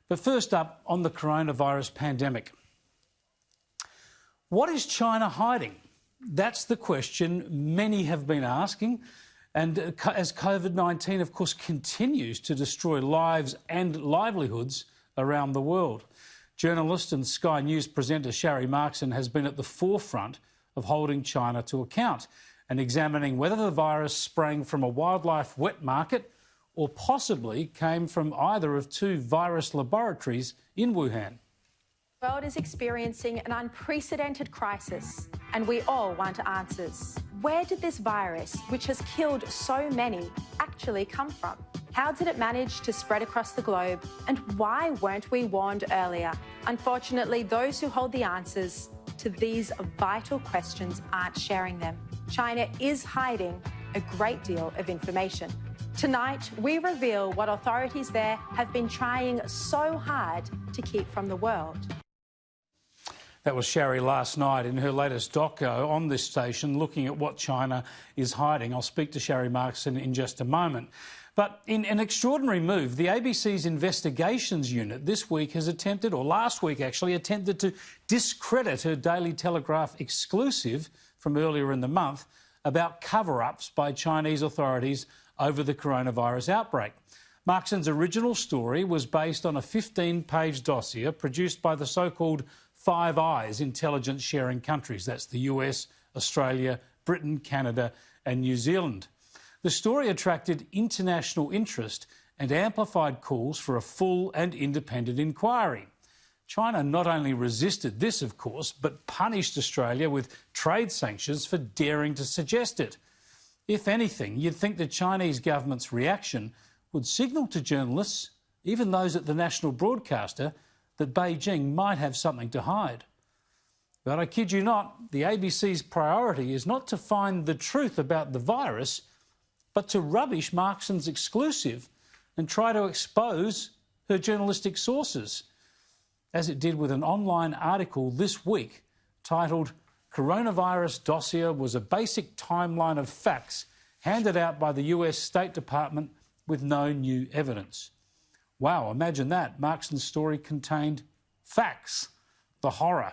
But first up, on the coronavirus pandemic. What is China hiding? That's the question many have been asking. And as COVID-19, of course, continues to destroy lives and livelihoods around the world. Journalist and Sky News presenter Sharri Markson has been at the forefront of holding China to account and examining whether the virus sprang from a wildlife wet market or possibly came from either of two virus laboratories in Wuhan. The world is experiencing an unprecedented crisis, and we all want answers. Where did this virus, which has killed so many, actually come from? How did it manage to spread across the globe? And why weren't we warned earlier? Unfortunately, those who hold the answers to these vital questions aren't sharing them. China is hiding a great deal of information. Tonight, we reveal what authorities there have been trying so hard to keep from the world. That was Sharri last night in her latest doco on this station, looking at what China is hiding. I'll speak to Sharri Markson in just a moment. But in an extraordinary move, the ABC's investigations unit this week has attempted, or last week actually, attempted to discredit her Daily Telegraph exclusive from earlier in the month about cover-ups by Chinese authorities over the coronavirus outbreak. Markson's original story was based on a 15-page dossier produced by the so-called Five Eyes intelligence sharing countries. That's the US, Australia, Britain, Canada and New Zealand. The story attracted international interest and amplified calls for a full and independent inquiry. China not only resisted this, of course, but punished Australia with trade sanctions for daring to suggest it. If anything, you'd think the Chinese government's reaction would signal to journalists, even those at the national broadcaster, that Beijing might have something to hide. But I kid you not, the ABC's priority is not to find the truth about the virus, but to rubbish Markson's exclusive and try to expose her journalistic sources, as it did with an online article this week titled "Coronavirus Dossier was a basic timeline of facts handed out by the US State Department with no new evidence." Wow, imagine that. Markson's story contained facts. The horror.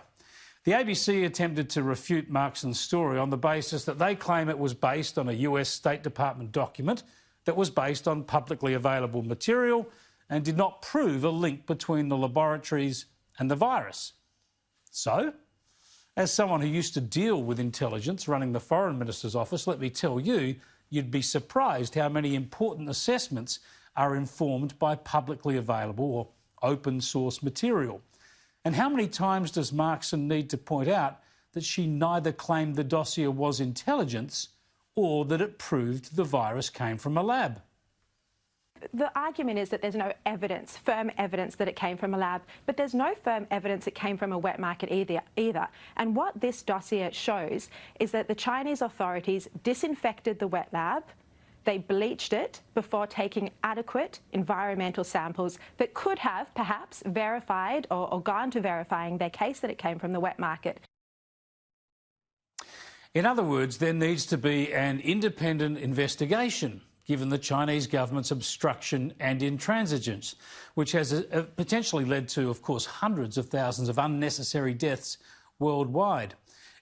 The ABC attempted to refute Markson's story on the basis that they claim it was based on a US State Department document that was based on publicly available material and did not prove a link between the laboratories and the virus. So, as someone who used to deal with intelligence running the Foreign Minister's office, let me tell you, you'd be surprised how many important assessments are informed by publicly available or open source material. And how many times does Markson need to point out that she neither claimed the dossier was intelligence or that it proved the virus came from a lab? The argument is that there's no evidence, firm evidence that it came from a lab, but there's no firm evidence it came from a wet market either. And what this dossier shows is that the Chinese authorities disinfected the wet lab, they bleached it before taking adequate environmental samples that could have perhaps verified or gone to verifying their case that it came from the wet market. In other words, there needs to be an independent investigation, given the Chinese government's obstruction and intransigence, which has potentially led to, of course, hundreds of thousands of unnecessary deaths worldwide.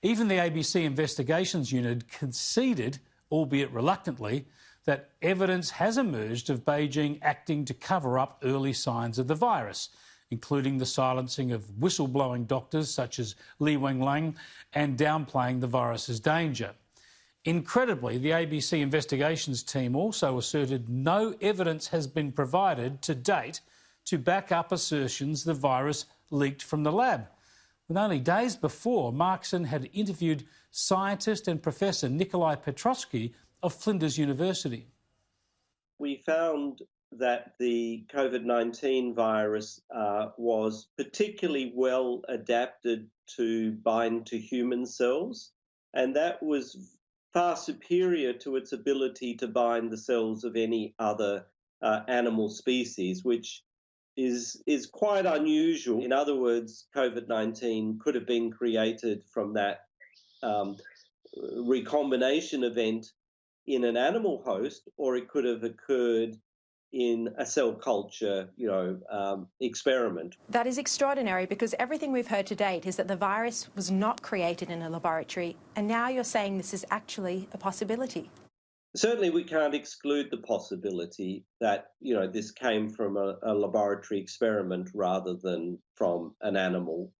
Even the ABC Investigations Unit conceded, albeit reluctantly, that evidence has emerged of Beijing acting to cover up early signs of the virus, including the silencing of whistleblowing doctors such as Li Wenliang and downplaying the virus's danger. Incredibly, the ABC investigations team also asserted no evidence has been provided to date to back up assertions the virus leaked from the lab. With only days before, Markson had interviewed scientist and Professor Nikolai Petrovsky of Flinders University. We found that the COVID-19 virus was particularly well adapted to bind to human cells, and that was far superior to its ability to bind the cells of any other animal species, which is quite unusual. In other words, COVID-19 could have been created from that recombination event in an animal host, or it could have occurred in a cell culture, experiment. That is extraordinary, because everything we've heard to date is that the virus was not created in a laboratory, and now you're saying this is actually a possibility. Certainly, we can't exclude the possibility that, this came from a laboratory experiment rather than from an animal.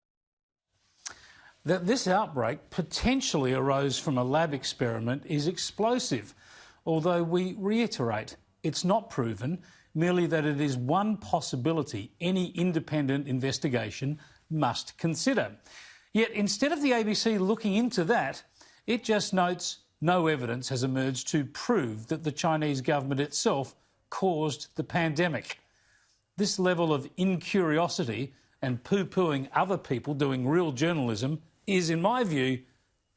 That this outbreak potentially arose from a lab experiment is explosive, although we reiterate it's not proven, merely that it is one possibility any independent investigation must consider. Yet instead of the ABC looking into that, it just notes no evidence has emerged to prove that the Chinese government itself caused the pandemic. This level of incuriosity and poo-pooing other people doing real journalism is, in my view,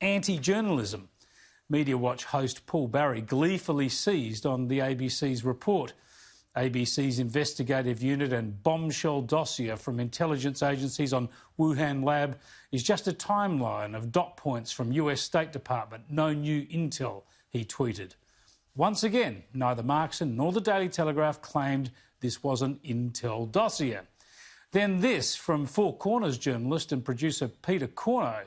anti-journalism. Media Watch host Paul Barry gleefully seized on the ABC's report. ABC's investigative unit and bombshell dossier from intelligence agencies on Wuhan lab is just a timeline of dot points from US State Department. No new intel, he tweeted. Once again, neither Markson nor the Daily Telegraph claimed this was an intel dossier. Then this from Four Corners journalist and producer Peter Corno.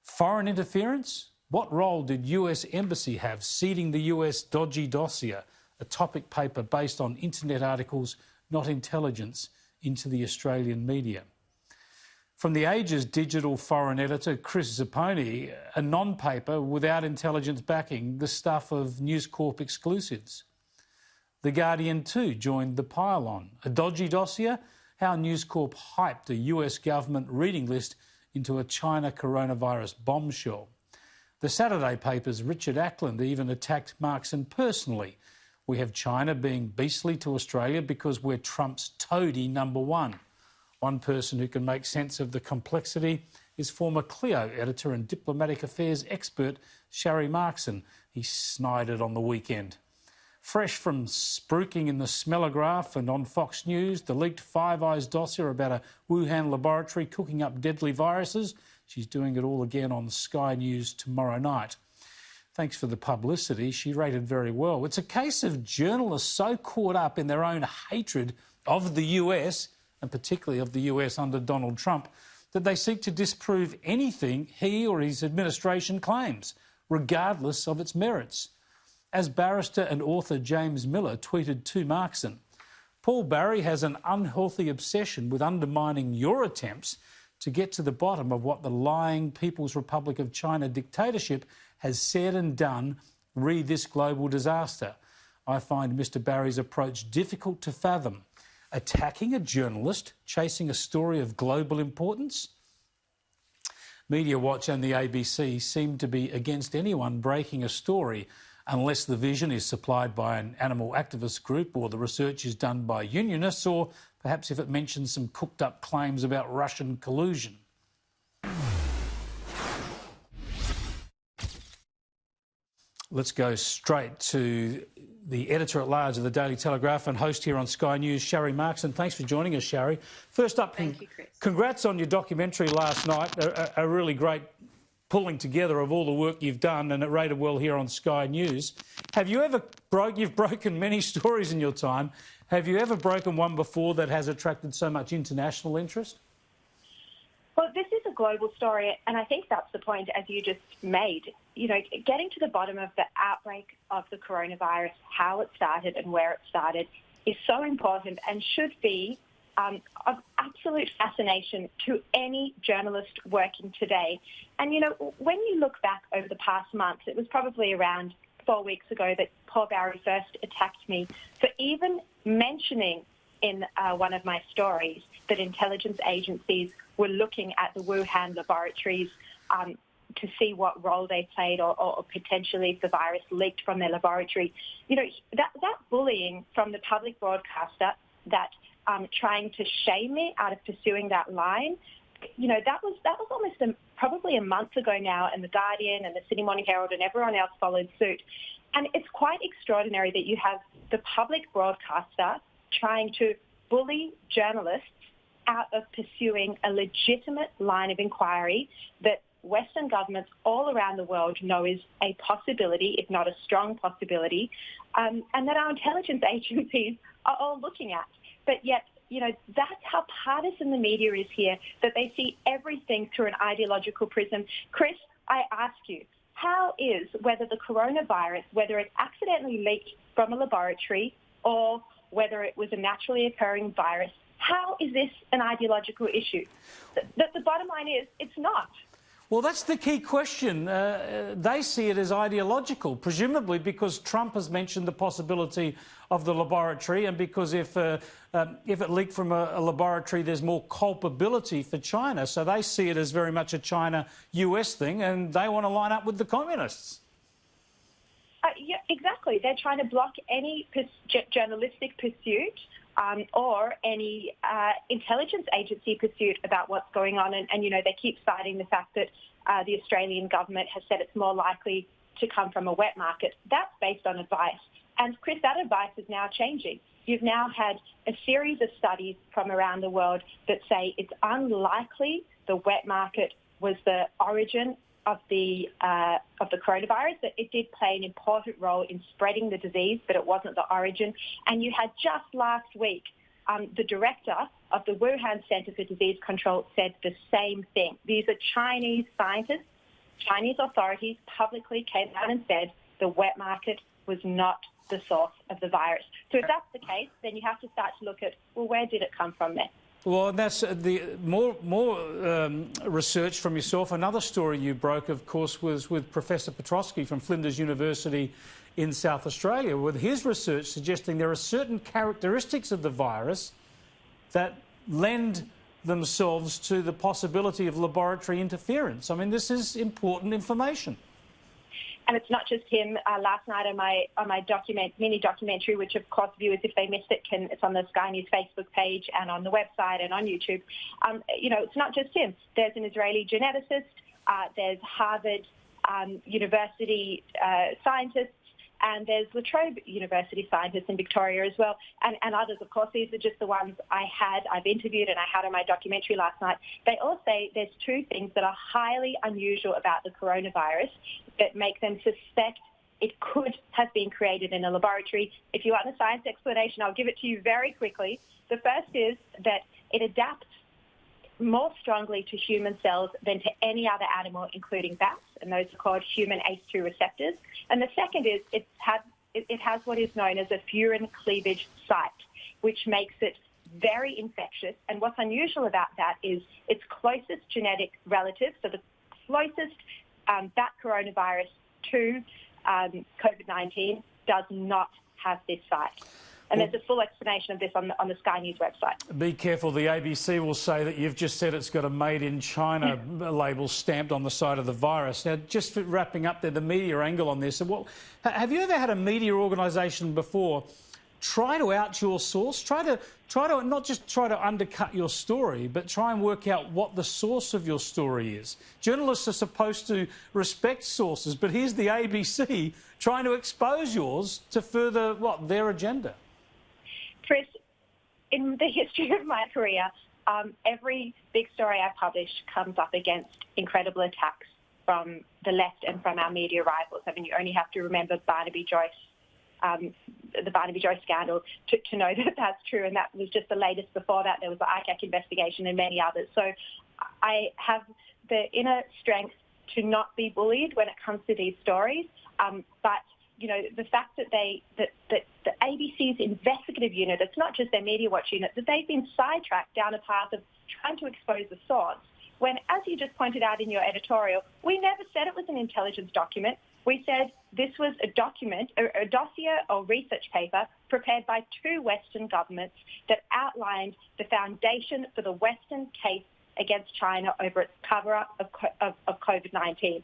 Foreign interference? What role did US Embassy have seeding the US dodgy dossier, a topic paper based on internet articles, not intelligence, into the Australian media? From The Age's digital foreign editor, Chris Zapponi, a non-paper without intelligence backing, the stuff of News Corp exclusives. The Guardian too joined the pile-on. A dodgy dossier? How News Corp hyped a US government reading list into a China coronavirus bombshell. The Saturday paper's Richard Ackland even attacked Markson personally. We have China being beastly to Australia because we're Trump's toady number one. One person who can make sense of the complexity is former Clio editor and diplomatic affairs expert Sharri Markson. He snide it on the weekend. Fresh from spruiking in the Smellograph and on Fox News, the leaked Five Eyes dossier about a Wuhan laboratory cooking up deadly viruses. She's doing it all again on Sky News tomorrow night. Thanks for the publicity. She rated very well. It's a case of journalists so caught up in their own hatred of the US, and particularly of the US under Donald Trump, that they seek to disprove anything he or his administration claims, regardless of its merits. As barrister and author James Miller tweeted to Markson, Paul Barry has an unhealthy obsession with undermining your attempts to get to the bottom of what the lying People's Republic of China dictatorship has said and done re this global disaster. I find Mr Barry's approach difficult to fathom. Attacking a journalist chasing a story of global importance? Media Watch and the ABC seem to be against anyone breaking a story unless the vision is supplied by an animal activist group or the research is done by unionists, or perhaps if it mentions some cooked-up claims about Russian collusion. Let's go straight to the editor-at-large of the Daily Telegraph and host here on Sky News, Sharri Markson. Thanks for joining us, Sharri. First up, Thank you, Chris. Congrats on your documentary last night, a really great pulling together of all the work you've done, and it rated well here on Sky News. Have you ever you've broken many stories in your time. Have you ever broken one before that has attracted so much international interest? Well, this is a global story, and I think that's the point, as you just made. You know, getting to the bottom of the outbreak of the coronavirus, how it started and where it started, is so important and should be of absolute fascination to any journalist working today. And, you know, when you look back over the past month, it was probably around 4 weeks ago that Paul Barry first attacked me for even mentioning in one of my stories that intelligence agencies were looking at the Wuhan laboratories to see what role they played or potentially if the virus leaked from their laboratory. You know, that bullying from the public broadcaster, that trying to shame me out of pursuing that line, you know, that was almost probably a month ago now, and The Guardian and the Sydney Morning Herald and everyone else followed suit. And it's quite extraordinary that you have the public broadcaster trying to bully journalists out of pursuing a legitimate line of inquiry that Western governments all around the world know is a possibility, if not a strong possibility, and that our intelligence agencies are all looking at. But yet, that's how partisan the media is here, that they see everything through an ideological prism. Chris, I ask you, how is whether the coronavirus, whether it accidentally leaked from a laboratory or whether it was a naturally occurring virus, how is this an ideological issue? The bottom line is, it's not. Well, that's the key question. They see it as ideological, presumably because Trump has mentioned the possibility of the laboratory, and because if it leaked from a laboratory, there's more culpability for China. So they see it as very much a China-US thing, and they want to line up with the communists. Yeah, exactly. They're trying to block any journalistic pursuit or any intelligence agency pursuit about what's going on. And they keep citing the fact that the Australian government has said it's more likely to come from a wet market. That's based on advice. And, Chris, that advice is now changing. You've now had a series of studies from around the world that say it's unlikely the wet market was the origin of the coronavirus, that it did play an important role in spreading the disease, but it wasn't the origin. And you had just last week, the director of the Wuhan Center for Disease Control said the same thing. These are Chinese scientists. Chinese authorities publicly came out and said the wet market was not the source of the virus. So if that's the case, then you have to start to look at, well, where did it come from then? Well, and that's the more research from yourself. Another story you broke, of course, was with Professor Petrosky from Flinders University in South Australia, with his research suggesting there are certain characteristics of the virus that lend themselves to the possibility of laboratory interference. I mean, this is important information. And it's not just him. Last night on my mini documentary, which of course viewers, if they missed it, it's on the Sky News Facebook page and on the website and on YouTube. It's not just him. There's an Israeli geneticist. There's Harvard University scientists. And there's La Trobe University scientists in Victoria as well, and others. Of course, these are just the ones I've interviewed and I had on my documentary last night. They all say there's two things that are highly unusual about the coronavirus that make them suspect it could have been created in a laboratory. If you want a science explanation, I'll give it to you very quickly. The first is that it adapts more strongly to human cells than to any other animal, including bats, and those are called human ACE2 receptors. And the second is it has what is known as a furin cleavage site, which makes it very infectious. And what's unusual about that is its closest genetic relative, so the closest bat coronavirus to COVID-19 does not have this site. And there's a full explanation of this on the Sky News website. Be careful. The ABC will say that you've just said it's got a Made in China label stamped on the side of the virus. Now, just for wrapping up there, the media angle on this. Have you ever had a media organisation before try to out your source? Try to not just try to undercut your story, but try and work out what the source of your story is. Journalists are supposed to respect sources, but here's the ABC trying to expose yours to further, their agenda. Chris, in the history of my career, every big story I publish comes up against incredible attacks from the left and from our media rivals. I mean, you only have to remember Barnaby Joyce, the Barnaby Joyce scandal, to know that that's true, and that was just the latest. Before that, there was the ICAC investigation and many others. So I have the inner strength to not be bullied when it comes to these stories, but the fact that the ABC's investigative unit, it's not just their Media Watch unit, that they've been sidetracked down a path of trying to expose the source, when, as you just pointed out in your editorial, we never said it was an intelligence document. We said this was a document, a dossier or research paper prepared by two Western governments that outlined the foundation for the Western case against China over its cover-up of COVID-19.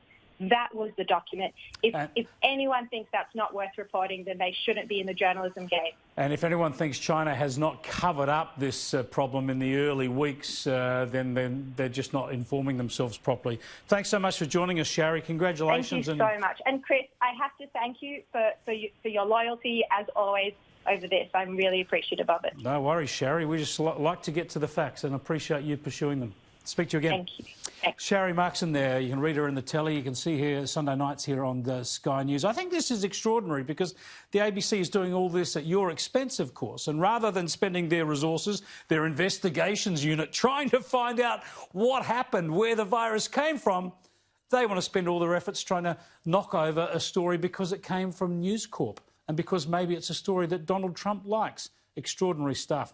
That was the document. If anyone thinks that's not worth reporting, then they shouldn't be in the journalism game. And if anyone thinks China has not covered up this problem in the early weeks, then they're just not informing themselves properly. Thanks so much for joining us, Sharri. Congratulations. Thank you so much. And Chris, I have to thank you for your loyalty, as always, over this. I'm really appreciative of it. No worries, Sharri. We just like to get to the facts and appreciate you pursuing them. Speak to you again. Thank you. Sharri Markson there, you can read her in the telly, you can see her Sunday nights here on the Sky News. I think this is extraordinary because the ABC is doing all this at your expense, of course, and rather than spending their resources, their investigations unit, trying to find out what happened, where the virus came from, they want to spend all their efforts trying to knock over a story because it came from News Corp and because maybe it's a story that Donald Trump likes. Extraordinary stuff.